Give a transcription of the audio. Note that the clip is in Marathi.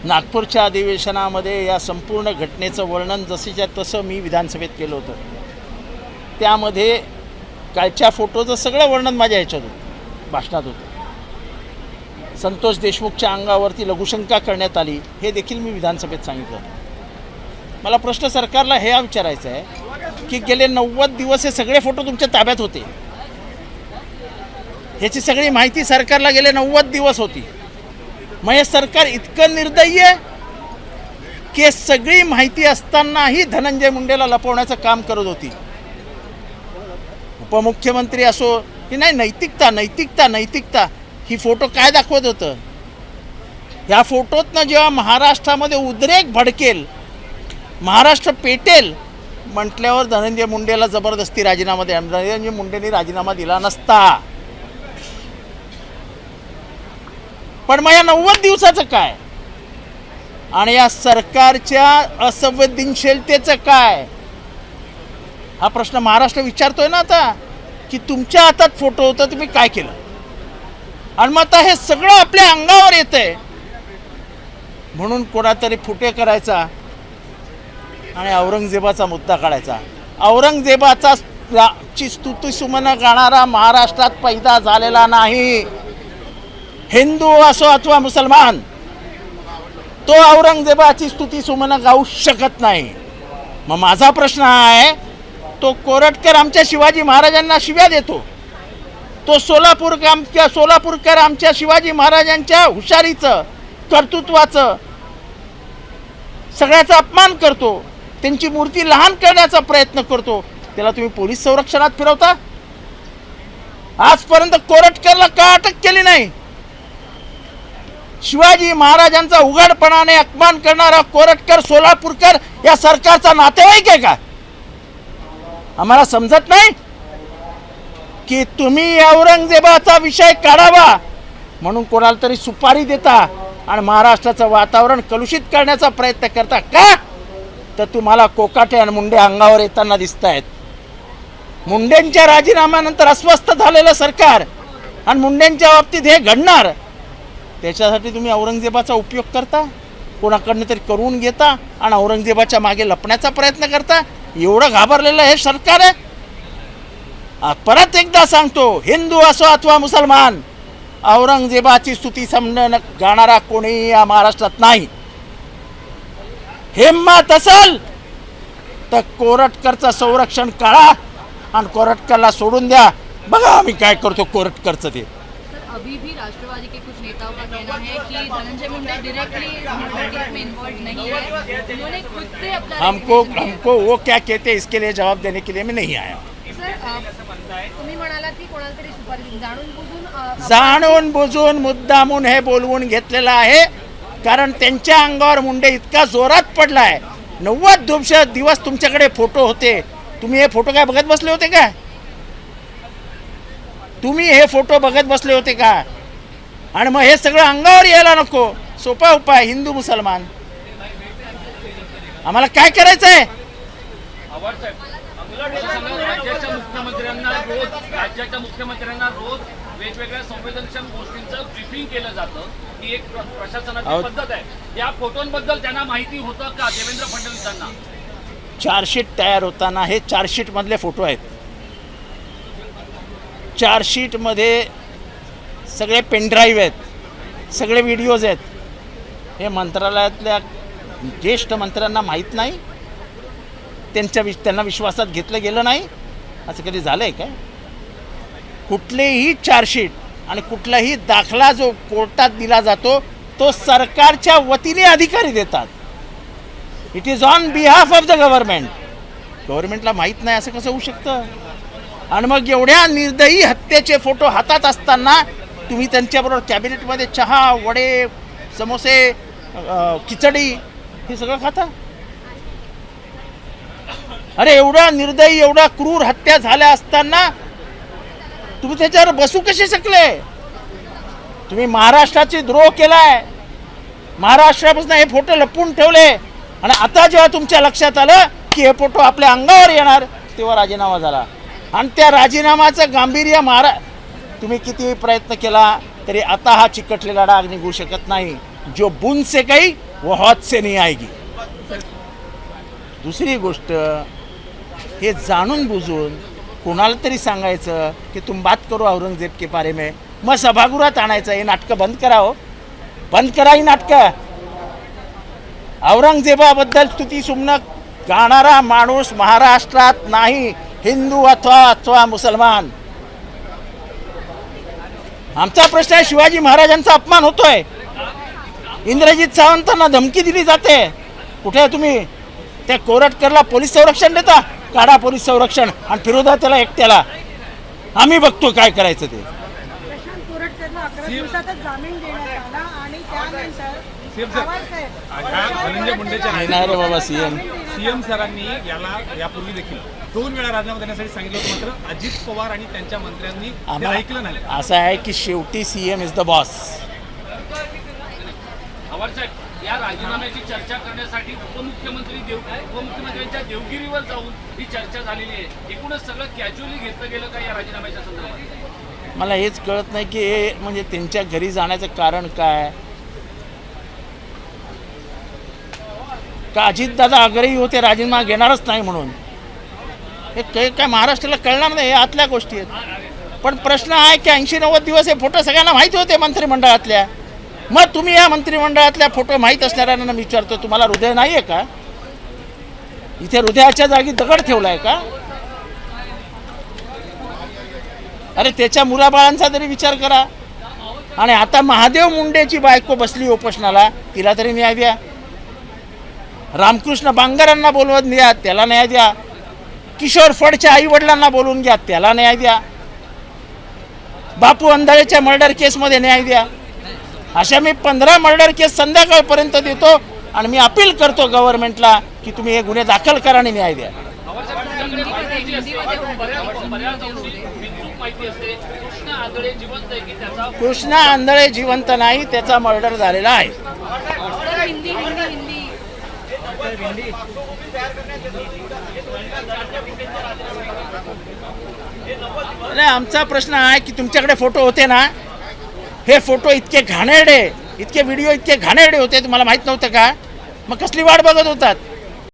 नागपूरच्या अधिवेशनामध्ये या संपूर्ण घटनेचं वर्णन जसेच्या तसं मी विधानसभेत केलं होतं। त्यामध्ये कालच्या फोटोचं सगळं वर्णन माझ्या ह्याच्यात होतं, भाषणात होतं। संतोष देशमुखच्या अंगावरती लघुशंका करण्यात आली हे देखील मी विधानसभेत सांगितलं होतं। मला प्रश्न सरकारला हे विचारायचा आहे की गेले 90 दिवस हे सगळे फोटो तुमच्या ताब्यात होते, ह्याची सगळी माहिती सरकारला गेले 90 दिवस होती। मग हे सरकार इतकं निर्दयी आहे की सगळी माहिती असतानाही धनंजय मुंडेला लपवण्याचं काम करत होती। उपमुख्यमंत्री असो की नाही, नैतिकता नैतिकता नैतिकता ही फोटो काय दाखवत होतं? ह्या फोटोतनं जेव्हा महाराष्ट्रामध्ये उद्रेक भडकेल, महाराष्ट्र पेटेल म्हटल्यावर धनंजय मुंडेला जबरदस्ती राजीनामा द्या, धनंजय मुंडेंनी राजीनामा दिला नसता। पण मग या 90 दिवसाचं काय आणि या सरकारच्या असंवेदनशीलतेचं काय हा प्रश्न महाराष्ट्र विचारतोय ना आता, की तुमच्या हातात फोटो होता, तुम्ही काय केलं? आणि मग आता हे सगळं आपल्या अंगावर येतंय म्हणून कोणातरी फुटे करायचा आणि औरंगजेबाचा मुद्दा काढायचा। औरंगजेबाचा ची स्तुती सुमनं गाणारा महाराष्ट्रात पैदा झालेला नाही, हिंदू असो अथवा मुसलमान, तो औरंगजेबाची स्तुती सुमनं गाऊ शकत नाही। मग माझा प्रश्न आहे, तो कोरटकर आमच्या शिवाजी महाराजांना शिव्या देतो, तो सोलापूरकर आमच्या शिवाजी महाराजांच्या हुशारीचं कर्तृत्वाचं सगळ्याचा अपमान करतो, त्यांची मूर्ती लहान करण्याचा प्रयत्न करतो, त्याला तुम्ही पोलीस संरक्षणात फिरवता? आजपर्यंत कोरटकरला का अटक केली नाही? शिवाजी महाराजांचा उघडपणाने अपमान करणारा कोरटकर सोलापूरकर या सरकारचा नातेवाईक आहे का? आम्हाला समजत नाही की तुम्ही औरंगजेबाचा विषय काढावा म्हणून कोणाला तरी सुपारी देता आणि महाराष्ट्राचं वातावरण कलुषित करण्याचा प्रयत्न करता का? तर तुम्हाला कोकाटे आणि मुंडे अंगावर येताना दिसत आहेत। मुंडेंच्या राजीनाम्यानंतर अस्वस्थ झालेलं सरकार आणि मुंडेंच्या बाबतीत हे घडणार, त्याच्यासाठी तुम्ही औरंगजेबाचा उपयोग करता, कोणाकडनं तरी करून घेता आणि औरंगजेबाच्या मागे लपण्याचा प्रयत्न करता। एवढं घाबरलेलं हे सरकार आहे। परत एकदा सांगतो, हिंदू असो अथवा मुसलमान, औरंगजेबाची स्तुती समजून गाणारा कोणीही या महाराष्ट्रात नाही। हिम्मत असेल तर कोरटकरचं संरक्षण करा आणि कोरटकरला सोडून द्या, बघा आम्ही काय करतो कोरटकरचं ते। अभी भी राष्ट्रवादी के कुछ नेताओं का कहना है कि धनंजय मुंडे डायरेक्टली केस में इन्वॉल्व नहीं है, उन्होंने खुद से अपना हमको वो क्या कहते हैं इसके लिए जवाब देने के लिए मैं नहीं आया। सर तुम्ही म्हणालात की कोणाला तरी सुपारी जाणून बुजून मुद्दामून हे बोलवून घेतलेलं आहे, कारण त्यांच्या अंगावर मुंडे इतका जोरात पडला आहे। 90 दिवस तुमच्याकडे फोटो होते, तुम्ही हे फोटो काय बघत बसले होते का? तुम्ही हे फोटो बघत बसले होते का? आणि मग हे सगळं अंगावर यायला नको? सोपा उपाय, हिंदू मुसलमान। आम्हाला काय करायचं आहे? राज्याच्या मुख्यमंत्र्यांना रोज वेगवेगळ्या संवेदनशील गोष्टींचं ब्रीफिंग केलं जातं, ही एक प्रशासनाची पद्धत आहे। या फोटोंबद्दल त्यांना माहिती होतं का देवेंद्र फडणवीसांना? चार्जशीट तयार होताना हे चार्जशीट मधले फोटो आहेत। चार्जशीटमध्ये सगळे पेनड्राईव्ह आहेत, सगळे व्हिडिओज आहेत। हे मंत्रालयातल्या ज्येष्ठ मंत्र्यांना माहीत नाही, त्यांना विश्वासात घेतलं गेलं नाही, असं कधी झालं आहे काय? कुठलेही चार्जशीट आणि कुठलाही दाखला जो कोर्टात दिला जातो तो सरकारच्या वतीने अधिकारी देतात। It is on behalf of the government. गव्हर्नमेंटला माहीत नाही असं कसं होऊ शकतं? आणि मग एवढ्या निर्दयी हत्येचे फोटो हातात असताना तुम्ही त्यांच्याबरोबर कॅबिनेटमध्ये चहा, वडे, समोसे, खिचडी हे सगळं खाता? अरे एवढा निर्दयी, एवढा क्रूर हत्या झाल्या असताना तुम्ही त्याच्यावर बसू कसे शकले? तुम्ही महाराष्ट्राची द्रोह केलाय, महाराष्ट्रापासून हे फोटो लपवून ठेवले आणि आता जेव्हा तुमच्या लक्षात आलं की हे फोटो आपल्या अंगावर येणार तेव्हा राजीनामा झाला। आणि त्या राजीनामाचं गांभीर्य तुम्ही किती प्रयत्न केला तरी आता हा चिकटलेला डाग निघू शकत नाही। जो बूंद से गई वो हौद से नहीं आएगी. दुसरी गोष्ट, हे जाणून बुजून कोणाला तरी सांगायचं की तुम बात करो औरंगजेब के बारे में, मग सभागृहात आणायचं. हे नाटकं बंद करा हो, बंद करा ही नाटकं. औरंगजेबाबद्दल स्तुती सुमनं गाणारा माणूस महाराष्ट्रात नाही, हिंदू अथवा मुसलमान. आमचा प्रश्न आहे, शिवाजी महाराजांचा अपमान होतोय, इंद्रजित सावंतांना धमकी दिली जाते. कुठे तुम्ही त्या कोरटकरला पोलीस संरक्षण देता? काढा पोलीस संरक्षण आणि फिरवता त्याला एकट्याला. आम्ही बघतो काय करायचं ते. प्रशांत कोरटकरला 11 दिवसातच जामीन देण्यात आला आणि त्यानंतर धनंजय मुंडेच्या नाही रे बाबा, सीएम सरांनी याला यापूर्वी देखील 2 वेळा राजीनामा देण्यासाठी सांगितलं होतं, मात्र अजित पवार आणि त्यांच्या मंत्र्यांनी ते ऐकलं नाही. असं आहे की शेवटी सीएम इज द बॉस. साहेब, या राजीनाम्याची चर्चा करण्यासाठी उपमुख्यमंत्र्यांच्या देवगिरीवर जाऊन ही चर्चा झालेली आहे. एकूणच सगळं कॅज्युअली घेतलं गेलं का या राजीनाम्याच्या संदर्भात? मला हेच कळत नाही की हे म्हणजे त्यांच्या घरी जाण्याचं कारण काय. का अजितदादा आग्रही होते राजीनामा घेणारच नाही म्हणून? हे काय महाराष्ट्राला कळणार नाही. हे आतल्या गोष्टी आहेत. पण प्रश्न आहे की 80-90 दिवस हे फोटो सगळ्यांना माहिती होते मंत्रिमंडळातल्या. मग तुम्ही या मंत्रिमंडळातल्या फोटो माहीत असणाऱ्यांना विचारतो, तुम्हाला हृदय नाही आहे का? इथे हृदयाच्या जागी दगड ठेवलाय का? अरे त्याच्या मुलाबाळांचा तरी विचार करा. आणि आता महादेव मुंडेची बायको बसली उपोषणाला, तिला तरी न्याय द्या. रामकृष्ण बांगरांना बोलवत द्या, त्याला न्याय द्या. किशोर फडच्या आई वडिलांना बोलवून घ्या, त्याला न्याय द्या. बापू अंधाळेच्या मर्डर केसमध्ये न्याय द्या. अशा मी 15 मर्डर केस संध्याकाळपर्यंत देतो आणि मी अपील करतो गव्हर्नमेंटला की तुम्ही हे गुन्हे दाखल करा आणि न्याय द्या. कृष्णा आंधळे जिवंत नाही, त्याचा मर्डर झालेला आहे. नाही, आमचा प्रश्न आहे की तुमच्याकडे फोटो होते ना, हे फोटो इतके घाणेरडे, इतके व्हिडिओ इतके घाणेरडे होते, तुम्हाला माहित नव्हतं का? मग कसली वाट बघत होतात?